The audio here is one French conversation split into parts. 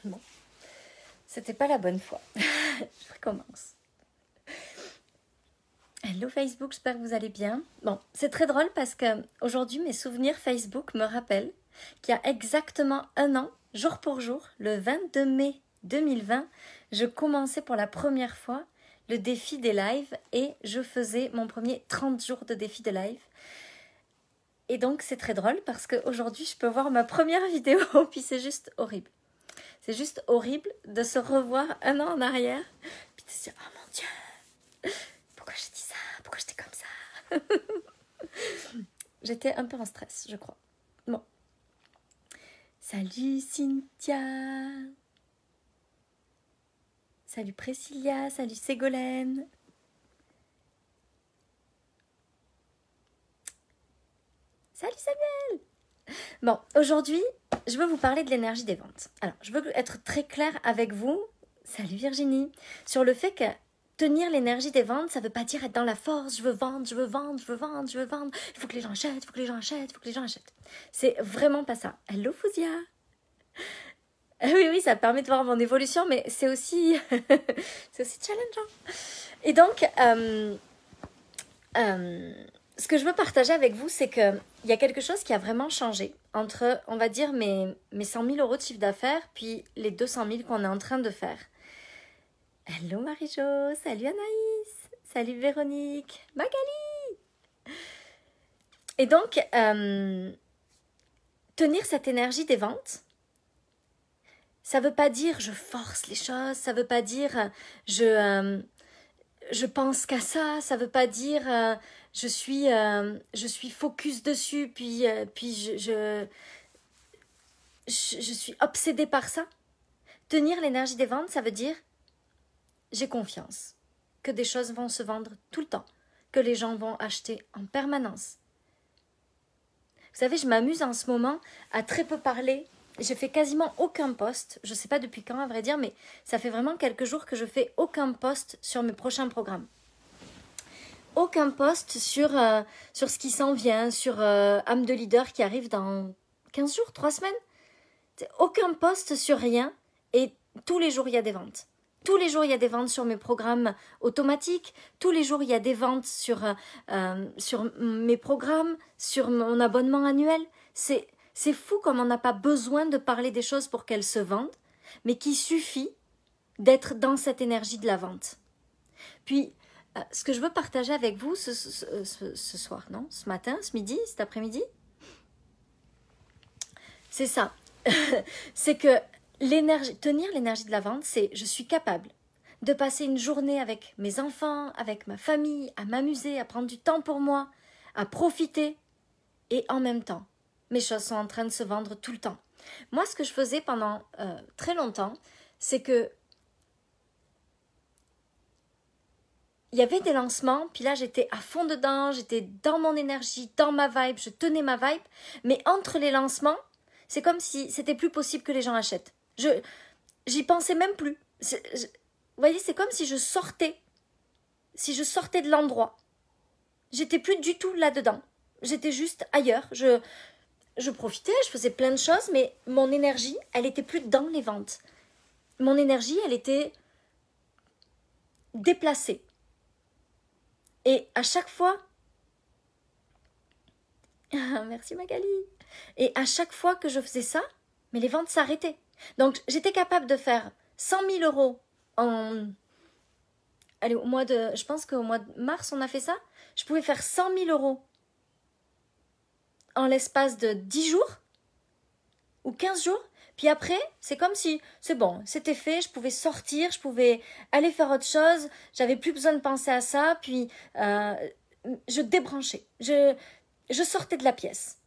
Bon, c'était pas la bonne fois. Je recommence. Hello Facebook, j'espère que vous allez bien. Bon, c'est très drôle parce que aujourd'hui mes souvenirs Facebook me rappellent qu'il y a exactement un an, jour pour jour, le 22 mai 2020, je commençais pour la première fois le défi des lives et je faisais mon premier 30 jours de défi de live. Et donc c'est très drôle parce qu'aujourd'hui je peux voir ma première vidéo puis c'est juste horrible. C'est juste horrible de se revoir un an en arrière puis de se dire « Oh mon Dieu, pourquoi j'ai dit ça? Pourquoi j'étais comme ça ?» J'étais un peu en stress, je crois. Bon. Salut Cynthia. Salut Priscilla. Salut Ségolène. Salut Samuel. Bon, aujourd'hui, je veux vous parler de l'énergie des ventes. Alors, je veux être très claire avec vous, salut Virginie, sur le fait que tenir l'énergie des ventes, ça ne veut pas dire être dans la force, je veux vendre, je veux vendre, je veux vendre, je veux vendre, il faut que les gens achètent, il faut que les gens achètent, il faut que les gens achètent. C'est vraiment pas ça. Hello Fouzia. Oui, ça permet de voir mon évolution, mais c'est aussi, c'est aussi challengeant. Et donc, ce que je veux partager avec vous, c'est qu'il y a quelque chose qui a vraiment changé entre, on va dire, mes 100 000 euros de chiffre d'affaires, puis les 200 000 qu'on est en train de faire. Hello Marie-Jo, salut Anaïs, salut Véronique, Magali. Et donc, tenir cette énergie des ventes, ça ne veut pas dire je force les choses, ça ne veut pas dire je pense qu'à ça, ça ne veut pas dire je suis focus dessus, puis je suis obsédée par ça. Tenir l'énergie des ventes, ça veut dire j'ai confiance que des choses vont se vendre tout le temps, que les gens vont acheter en permanence. Vous savez, je m'amuse en ce moment à très peu parler. Je fais quasiment aucun post, je ne sais pas depuis quand à vrai dire, mais ça fait vraiment quelques jours que je fais aucun post sur mes prochains programmes. Aucun post sur ce qui s'en vient, sur âme de leader qui arrive dans 15 jours, 3 semaines. Aucun post sur rien et tous les jours il y a des ventes. Tous les jours il y a des ventes sur mes programmes automatiques, tous les jours il y a des ventes sur mes programmes, sur mon abonnement annuel. C'est fou comme on n'a pas besoin de parler des choses pour qu'elles se vendent, mais qu'il suffit d'être dans cette énergie de la vente. Puis, ce que je veux partager avec vous ce soir, non? Ce matin, ce midi, cet après-midi, c'est ça. C'est que tenir l'énergie de la vente, c'est je suis capable de passer une journée avec mes enfants, avec ma famille, à m'amuser, à prendre du temps pour moi, à profiter, et en même temps, mes choses sont en train de se vendre tout le temps. Moi, ce que je faisais pendant très longtemps, c'est que il y avait des lancements, puis là, j'étais à fond dedans, j'étais dans mon énergie, dans ma vibe, je tenais ma vibe, mais entre les lancements, c'est comme si c'était plus possible que les gens achètent. J'y pensais même plus. Vous voyez, c'est comme si je sortais de l'endroit. J'étais plus du tout là-dedans. J'étais juste ailleurs. Je profitais, je faisais plein de choses, mais mon énergie, elle était plus dans les ventes. Mon énergie, elle était déplacée. Et à chaque fois... Merci Magali. Et à chaque fois que je faisais ça, mais les ventes s'arrêtaient. Donc, j'étais capable de faire 100 000 euros Allez, je pense qu'au mois de mars, on a fait ça. Je pouvais faire 100 000 euros en l'espace de 10 jours ou 15 jours. Puis après, c'est comme si, c'est bon, c'était fait, je pouvais sortir, je pouvais aller faire autre chose. J'avais plus besoin de penser à ça. Puis, je débranchais. Je sortais de la pièce.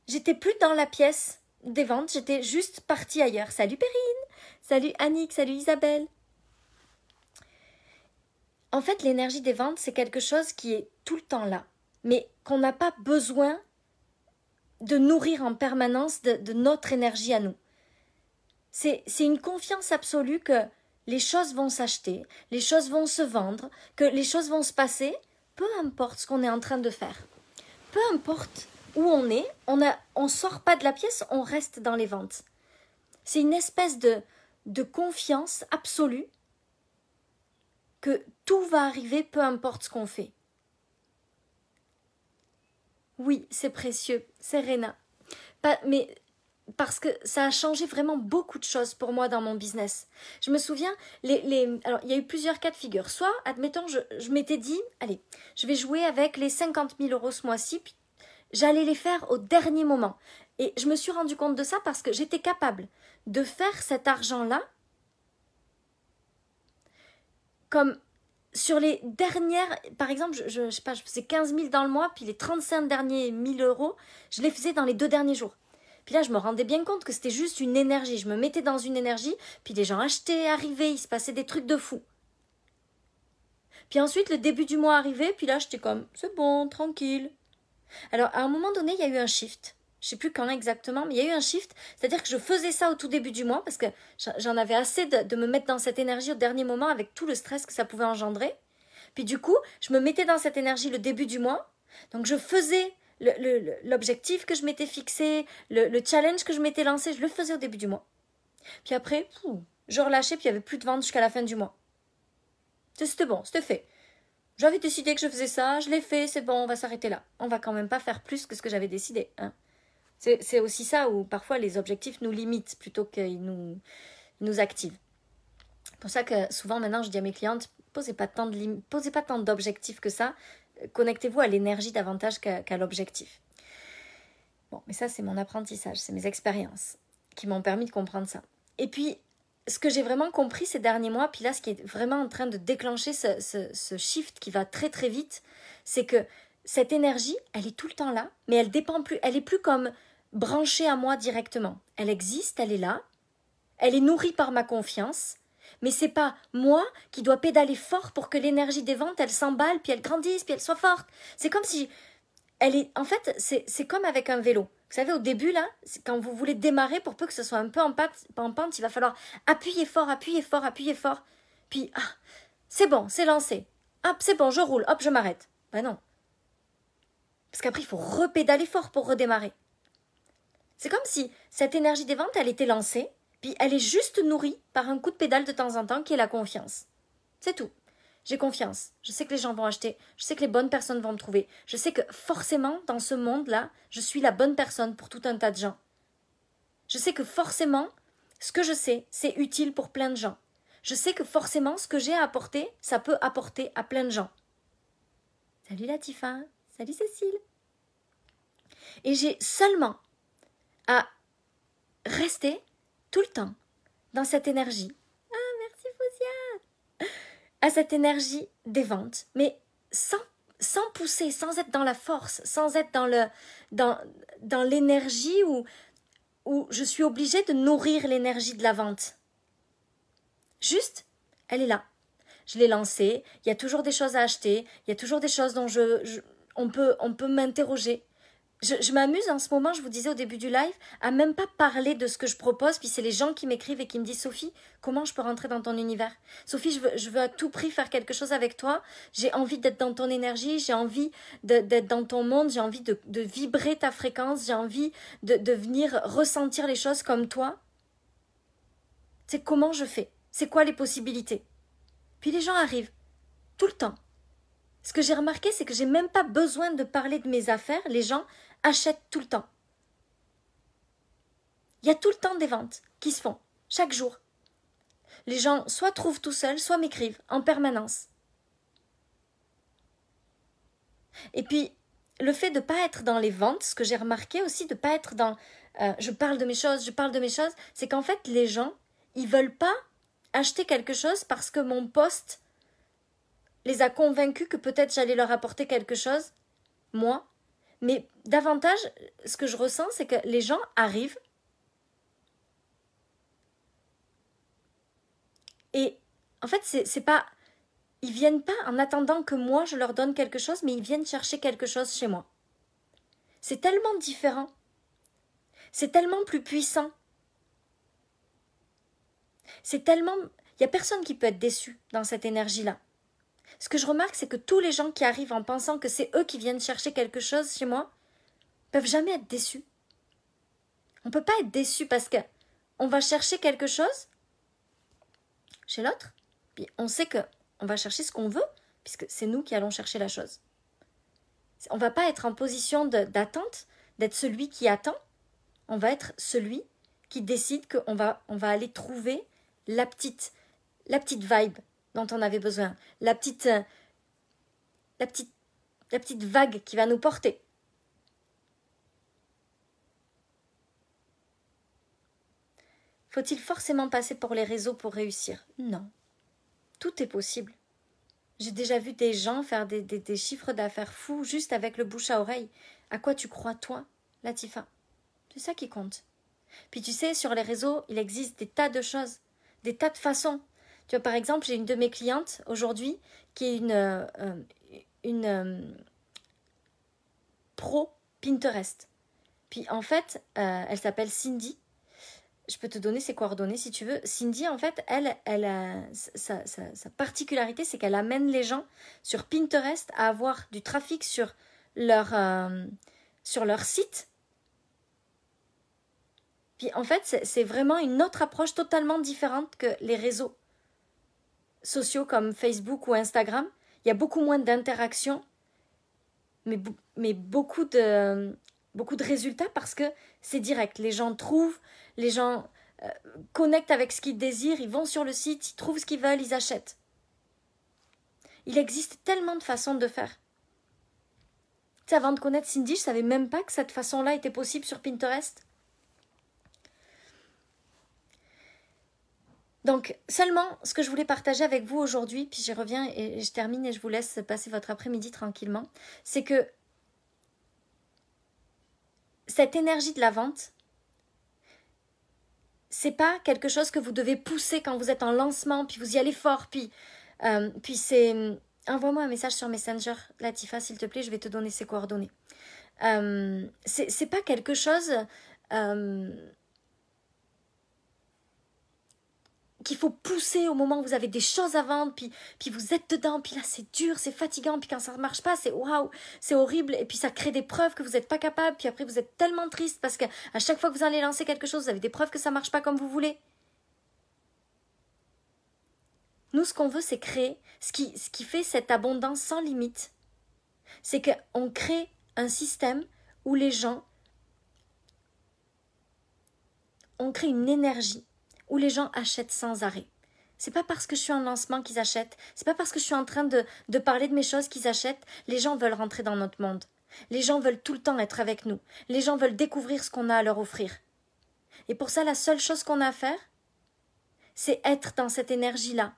J'étais plus dans la pièce des ventes, j'étais juste partie ailleurs. Salut Perrine, salut Annick, salut Isabelle. En fait, l'énergie des ventes, c'est quelque chose qui est tout le temps là, mais qu'on n'a pas besoin de nourrir en permanence de notre énergie à nous. C'est une confiance absolue que les choses vont s'acheter, les choses vont se vendre, que les choses vont se passer, peu importe ce qu'on est en train de faire. Peu importe où on est, on sort pas de la pièce, on reste dans les ventes. C'est une espèce de confiance absolue que tout va arriver peu importe ce qu'on fait. Oui, c'est précieux, Serena. Mais parce que ça a changé vraiment beaucoup de choses pour moi dans mon business. Je me souviens, alors il y a eu plusieurs cas de figure. Soit, admettons, je m'étais dit, allez, je vais jouer avec les 50 000 euros ce mois-ci, puis j'allais les faire au dernier moment. Et je me suis rendu compte de ça parce que j'étais capable de faire cet argent-là comme sur les dernières, par exemple, je sais pas, je faisais 15 000 dans le mois, puis les 35 derniers 1000 euros, je les faisais dans les 2 derniers jours. Puis là, je me rendais bien compte que c'était juste une énergie. Je me mettais dans une énergie, puis les gens achetaient, arrivaient, il se passait des trucs de fou. Puis ensuite, le début du mois arrivait, puis là, j'étais comme, c'est bon, tranquille. Alors, à un moment donné, il y a eu un shift. Je sais plus quand exactement, mais il y a eu un shift. C'est-à-dire que je faisais ça au tout début du mois, parce que j'en avais assez de me mettre dans cette énergie au dernier moment avec tout le stress que ça pouvait engendrer. Puis du coup, je me mettais dans cette énergie le début du mois. Donc je faisais l'objectif que je m'étais fixé, le challenge que je m'étais lancé, je le faisais au début du mois. Puis après, je relâchais, puis il n'y avait plus de vente jusqu'à la fin du mois. C'était bon, c'était fait. J'avais décidé que je faisais ça, je l'ai fait, c'est bon, on va s'arrêter là. On va quand même pas faire plus que ce que j'avais décidé. Hein. C'est aussi ça où parfois les objectifs nous limitent plutôt qu'ils nous activent. C'est pour ça que souvent maintenant je dis à mes clientes, posez pas tant d'objectifs que ça, connectez-vous à l'énergie davantage qu'à l'objectif. Bon, mais ça c'est mon apprentissage, c'est mes expériences qui m'ont permis de comprendre ça. Et puis, ce que j'ai vraiment compris ces derniers mois, puis là ce qui est vraiment en train de déclencher ce shift qui va très très vite, c'est que cette énergie, elle est tout le temps là, mais elle dépend plus, elle est plus comme branchée à moi directement. Elle existe, elle est là, elle est nourrie par ma confiance, mais c'est pas moi qui dois pédaler fort pour que l'énergie des ventes, elle s'emballe, puis elle grandisse, puis elle soit forte. C'est comme si en fait, c'est comme avec un vélo. Vous savez, au début, là, quand vous voulez démarrer, pour peu que ce soit un peu en pente, il va falloir appuyer fort, appuyer fort, appuyer fort. Puis, c'est bon, c'est lancé. Hop, c'est bon, je roule, hop, je m'arrête. Ben non. Parce qu'après, il faut repédaler fort pour redémarrer. C'est comme si cette énergie des ventes, elle était lancée, puis elle est juste nourrie par un coup de pédale de temps en temps qui est la confiance. C'est tout. J'ai confiance. Je sais que les gens vont acheter. Je sais que les bonnes personnes vont me trouver. Je sais que forcément, dans ce monde-là, je suis la bonne personne pour tout un tas de gens. Je sais que forcément, ce que je sais, c'est utile pour plein de gens. Je sais que forcément, ce que j'ai à apporter, ça peut apporter à plein de gens. Salut Latifa. Salut Cécile. Et j'ai seulement à rester tout le temps dans cette énergie. Ah, merci Fousia. À cette énergie des ventes, mais sans pousser, sans être dans la force, sans être dans l'énergie où je suis obligée de nourrir l'énergie de la vente. Juste, elle est là. Je l'ai lancée, il y a toujours des choses à acheter, il y a toujours des choses dont on peut m'interroger. Je m'amuse en ce moment, je vous disais au début du live, à même pas parler de ce que je propose, puis c'est les gens qui m'écrivent et qui me disent « Sophie, comment je peux rentrer dans ton univers ?»« Sophie, je veux à tout prix faire quelque chose avec toi, j'ai envie d'être dans ton énergie, j'ai envie d'être dans ton monde, j'ai envie de vibrer ta fréquence, j'ai envie de venir ressentir les choses comme toi. C'est comment je fais, c'est quoi les possibilités ?» Puis les gens arrivent, tout le temps. Ce que j'ai remarqué, c'est que j'ai même pas besoin de parler de mes affaires, les gens achètent tout le temps. Il y a tout le temps des ventes qui se font, chaque jour. Les gens soit trouvent tout seuls, soit m'écrivent en permanence. Et puis, le fait de ne pas être dans les ventes, ce que j'ai remarqué aussi, de ne pas être dans je parle de mes choses, c'est qu'en fait, les gens, ils ne veulent pas acheter quelque chose parce que mon post les a convaincus que peut-être j'allais leur apporter quelque chose, moi. Mais davantage, ce que je ressens, c'est que les gens arrivent et en fait, c'est pas... Ils viennent pas en attendant que moi, je leur donne quelque chose, mais ils viennent chercher quelque chose chez moi. C'est tellement différent. C'est tellement plus puissant. C'est tellement... Il n'y a personne qui peut être déçu dans cette énergie-là. Ce que je remarque, c'est que tous les gens qui arrivent en pensant que c'est eux qui viennent chercher quelque chose chez moi, peuvent jamais être déçus. On ne peut pas être déçu parce que on va chercher quelque chose chez l'autre, puis on sait qu'on va chercher ce qu'on veut, puisque c'est nous qui allons chercher la chose. On ne va pas être en position d'attente, d'être celui qui attend, on va être celui qui décide qu'on va aller trouver la petite vibe dont on avait besoin, la petite vague qui va nous porter. Faut-il forcément passer par les réseaux pour réussir? Non. Tout est possible. J'ai déjà vu des gens faire des chiffres d'affaires fous juste avec le bouche à oreille. À quoi tu crois, toi, Latifa? C'est ça qui compte. Puis tu sais, sur les réseaux, il existe des tas de choses, des tas de façons. Tu vois, par exemple, j'ai une de mes clientes aujourd'hui qui est une pro Pinterest. Puis en fait, elle s'appelle Cindy. Je peux te donner ses coordonnées si tu veux. Cindy, en fait, elle sa particularité, c'est qu'elle amène les gens sur Pinterest à avoir du trafic sur leur site. Puis en fait, c'est vraiment une autre approche totalement différente que les réseaux sociaux comme Facebook ou Instagram. Il y a beaucoup moins d'interactions, mais beaucoup de résultats parce que c'est direct. Les gens trouvent, les gens connectent avec ce qu'ils désirent, ils vont sur le site, ils trouvent ce qu'ils veulent, ils achètent. Il existe tellement de façons de faire. Tu sais, avant de connaître Cindy, je ne savais même pas que cette façon-là était possible sur Pinterest. Donc, seulement, ce que je voulais partager avec vous aujourd'hui, puis j'y reviens et je termine et je vous laisse passer votre après-midi tranquillement, c'est que cette énergie de la vente, c'est pas quelque chose que vous devez pousser quand vous êtes en lancement, puis vous y allez fort, puis c'est... Envoie-moi un message sur Messenger, Latifa, s'il te plaît, je vais te donner ses coordonnées. C'est pas quelque chose... qu'il faut pousser au moment où vous avez des choses à vendre, puis vous êtes dedans, puis là c'est dur, c'est fatigant, puis quand ça ne marche pas, c'est waouh, c'est horrible, et puis ça crée des preuves que vous n'êtes pas capable, puis après vous êtes tellement triste parce qu'à chaque fois que vous allez lancer quelque chose, vous avez des preuves que ça ne marche pas comme vous voulez. Nous, ce qu'on veut, c'est créer, ce qui fait cette abondance sans limite, c'est qu'on crée un système où les gens, on crée une énergie où les gens achètent sans arrêt. C'est pas parce que je suis en lancement qu'ils achètent, c'est pas parce que je suis en train de parler de mes choses qu'ils achètent. Les gens veulent rentrer dans notre monde. Les gens veulent tout le temps être avec nous. Les gens veulent découvrir ce qu'on a à leur offrir. Et pour ça, la seule chose qu'on a à faire, c'est être dans cette énergie-là.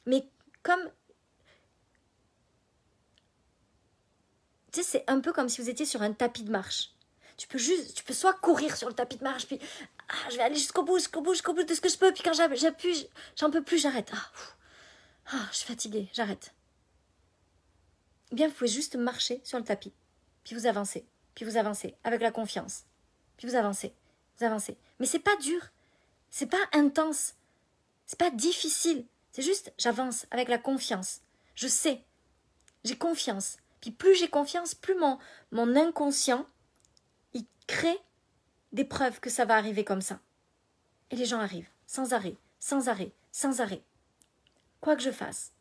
Mais comme... Tu sais, c'est un peu comme si vous étiez sur un tapis de marche. Tu peux soit courir sur le tapis de marche, puis je vais aller jusqu'au bout de ce que je peux, puis quand j'appuie, j'en peux plus, j'arrête. Je suis fatiguée, j'arrête. Eh bien, vous pouvez juste marcher sur le tapis, puis vous avancez, avec la confiance, puis vous avancez. Mais c'est pas dur, c'est pas intense, c'est pas difficile, c'est juste j'avance avec la confiance. Je sais, j'ai confiance. Puis plus j'ai confiance, plus mon inconscient crée des preuves que ça va arriver comme ça. Et les gens arrivent, sans arrêt. Quoi que je fasse.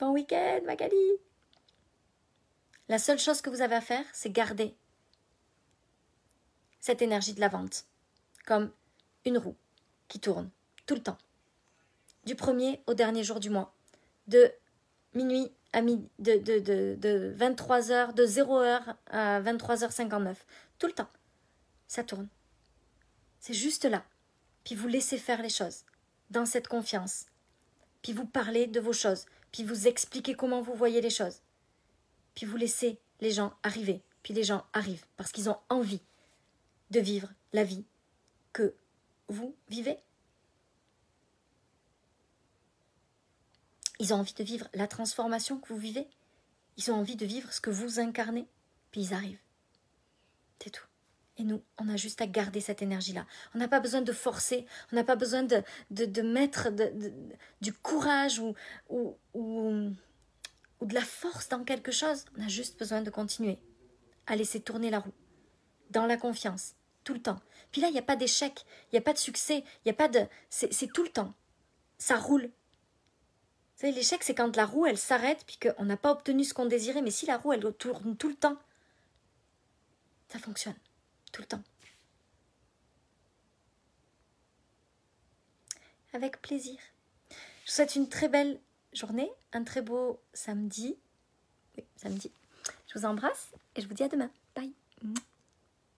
Bon week-end, Magali. La seule chose que vous avez à faire, c'est garder cette énergie de la vente, comme une roue qui tourne tout le temps. Du premier au dernier jour du mois, de minuit à de 23h, de 0h à 23h59. Tout le temps. Ça tourne. C'est juste là. Puis vous laissez faire les choses. Dans cette confiance. Puis vous parlez de vos choses. Puis vous expliquez comment vous voyez les choses. Puis vous laissez les gens arriver. Puis les gens arrivent parce qu'ils ont envie de vivre la vie que vous vivez. Ils ont envie de vivre la transformation que vous vivez. Ils ont envie de vivre ce que vous incarnez. Puis ils arrivent. C'est tout. Et nous, on a juste à garder cette énergie-là. On n'a pas besoin de forcer. On n'a pas besoin de mettre du courage ou de la force dans quelque chose. On a juste besoin de continuer à laisser tourner la roue. dans la confiance, tout le temps. Puis là, il n'y a pas d'échec, il n'y a pas de succès, il n'y a pas de... C'est tout le temps. Ça roule. Vous savez, l'échec, c'est quand la roue, elle s'arrête, puis qu'on n'a pas obtenu ce qu'on désirait, mais si la roue, elle tourne tout le temps, ça fonctionne, tout le temps. Avec plaisir. Je vous souhaite une très belle journée, un très beau samedi. Oui, samedi. Je vous embrasse et je vous dis à demain. Bye.